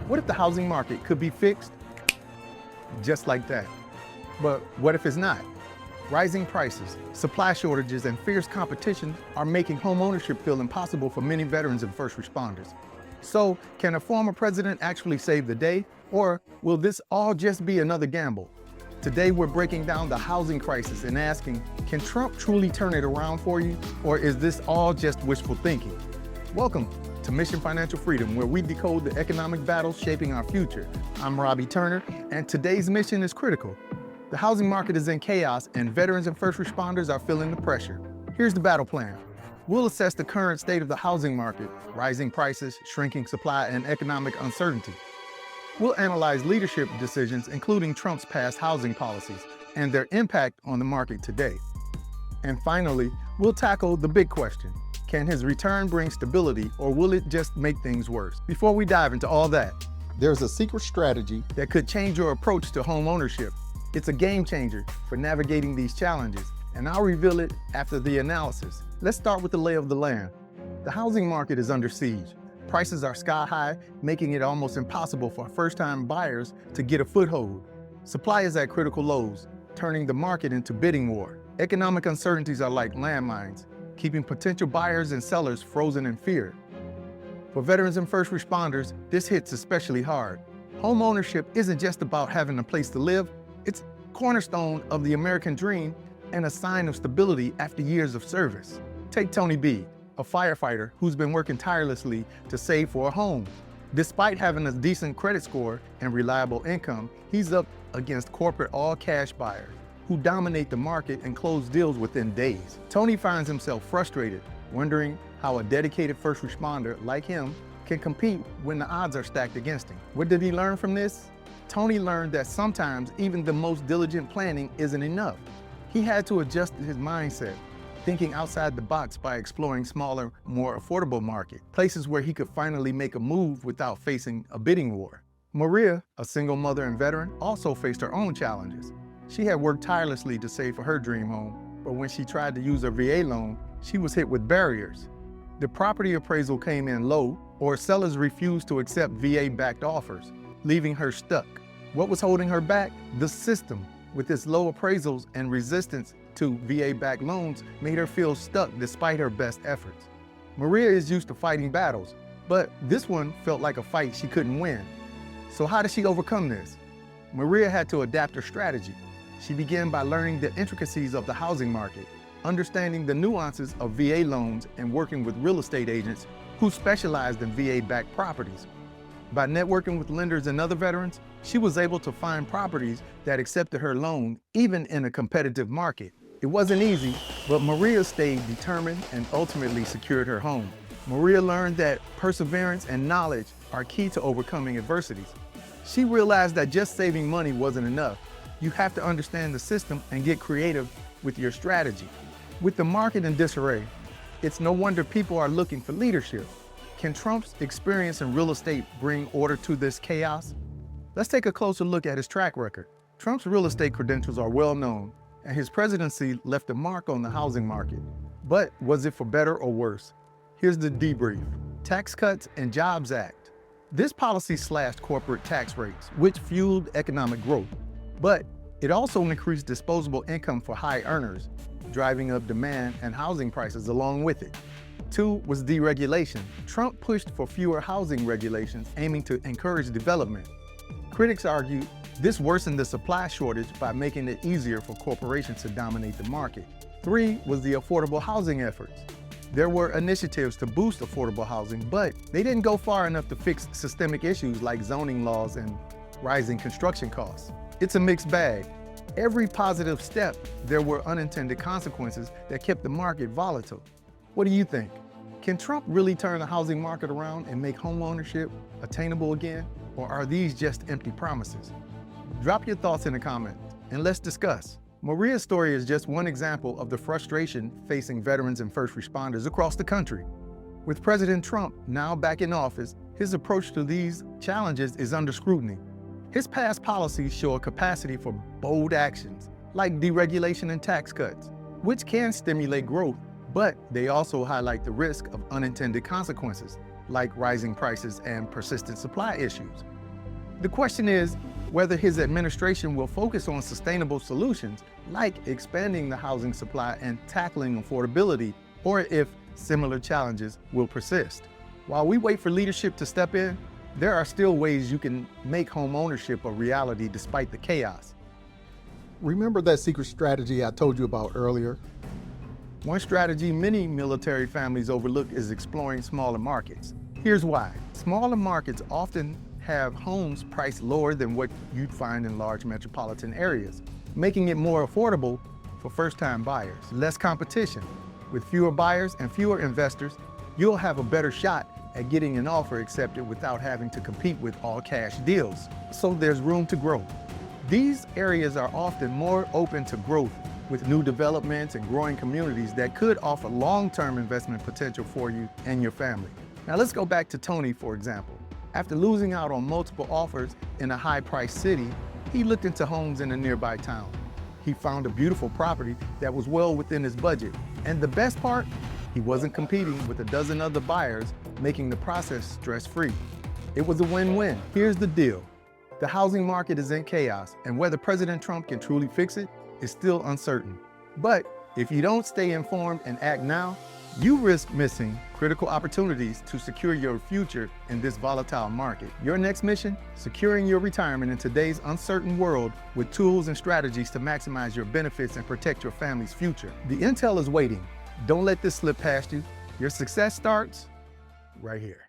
What if the housing market could be fixed just like that? But what if it's not? Rising prices, supply shortages, and fierce competition are making homeownership feel impossible for many veterans and first responders. So, can a former president actually save the day? Or will this all just be another gamble? Today, we're breaking down the housing crisis and asking, can Trump truly turn it around for you? Or is this all just wishful thinking? Welcome to Mission Financial Freedom, where we decode the economic battles shaping our future. I'm Robbie Turner, and today's mission is critical. The housing market is in chaos, and veterans and first responders are feeling the pressure. Here's the battle plan. We'll assess the current state of the housing market, rising prices, shrinking supply, and economic uncertainty. We'll analyze leadership decisions, including Trump's past housing policies, and their impact on the market today. And finally, we'll tackle the big question. Can his return bring stability, or will it just make things worse? Before we dive into all that, there's a secret strategy that could change your approach to home ownership. It's a game changer for navigating these challenges, and I'll reveal it after the analysis. Let's start with the lay of the land. The housing market is under siege. Prices are sky high, making it almost impossible for first-time buyers to get a foothold. Supply is at critical lows, turning the market into bidding war. Economic uncertainties are like landmines, keeping potential buyers and sellers frozen in fear. For veterans and first responders, this hits especially hard. Home ownership isn't just about having a place to live, it's a cornerstone of the American dream and a sign of stability after years of service. Take Tony B., a firefighter who's been working tirelessly to save for a home. Despite having a decent credit score and reliable income, he's up against corporate all-cash buyers who dominate the market and close deals within days. Tony finds himself frustrated, wondering how a dedicated first responder like him can compete when the odds are stacked against him. What did he learn from this? Tony learned that sometimes even the most diligent planning isn't enough. He had to adjust his mindset, thinking outside the box by exploring smaller, more affordable markets, places where he could finally make a move without facing a bidding war. Maria, a single mother and veteran, also faced her own challenges. She had worked tirelessly to save for her dream home, but when she tried to use a VA loan, she was hit with barriers. The property appraisal came in low, or sellers refused to accept VA-backed offers, leaving her stuck. What was holding her back? The system, with its low appraisals and resistance to VA-backed loans, made her feel stuck despite her best efforts. Maria is used to fighting battles, but this one felt like a fight she couldn't win. So how did she overcome this? Maria had to adapt her strategy. She began by learning the intricacies of the housing market, understanding the nuances of VA loans, and working with real estate agents who specialized in VA-backed properties. By networking with lenders and other veterans, she was able to find properties that accepted her loan, even in a competitive market. It wasn't easy, but Maria stayed determined and ultimately secured her home. Maria learned that perseverance and knowledge are key to overcoming adversities. She realized that just saving money wasn't enough. You have to understand the system and get creative with your strategy. With the market in disarray, it's no wonder people are looking for leadership. Can Trump's experience in real estate bring order to this chaos? Let's take a closer look at his track record. Trump's real estate credentials are well known, and his presidency left a mark on the housing market. But was it for better or worse? Here's the debrief. Tax Cuts and Jobs Act. This policy slashed corporate tax rates, which fueled economic growth. But it also increased disposable income for high earners, driving up demand and housing prices along with it. 2 was deregulation. Trump pushed for fewer housing regulations, aiming to encourage development. Critics argue this worsened the supply shortage by making it easier for corporations to dominate the market. 3 was the affordable housing efforts. There were initiatives to boost affordable housing, but they didn't go far enough to fix systemic issues like zoning laws and rising construction costs. It's a mixed bag. Every positive step, there were unintended consequences that kept the market volatile. What do you think? Can Trump really turn the housing market around and make home ownership attainable again? Or are these just empty promises? Drop your thoughts in the comments and let's discuss. Maria's story is just one example of the frustration facing veterans and first responders across the country. With President Trump now back in office, his approach to these challenges is under scrutiny. His past policies show a capacity for bold actions, like deregulation and tax cuts, which can stimulate growth, but they also highlight the risk of unintended consequences. like rising prices and persistent supply issues. The question is whether his administration will focus on sustainable solutions like expanding the housing supply and tackling affordability, or if similar challenges will persist. While we wait for leadership to step in, there are still ways you can make home ownership a reality despite the chaos. Remember that secret strategy I told you about earlier? One strategy many military families overlook is exploring smaller markets. Here's why. Smaller markets often have homes priced lower than what you'd find in large metropolitan areas, making it more affordable for first-time buyers. Less competition. With fewer buyers and fewer investors, you'll have a better shot at getting an offer accepted without having to compete with all-cash deals. So there's room to grow. These areas are often more open to growth with new developments and growing communities that could offer long-term investment potential for you and your family. Now let's go back to Tony, for example. After losing out on multiple offers in a high-priced city, he looked into homes in a nearby town. He found a beautiful property that was well within his budget. And the best part, he wasn't competing with a dozen other buyers, making the process stress-free. It was a win-win. Here's the deal. The housing market is in chaos, and whether President Trump can truly fix it is still uncertain. But if you don't stay informed and act now, you risk missing critical opportunities to secure your future in this volatile market. Your next mission? Securing your retirement in today's uncertain world with tools and strategies to maximize your benefits and protect your family's future. The intel is waiting. Don't let this slip past you. Your success starts right here.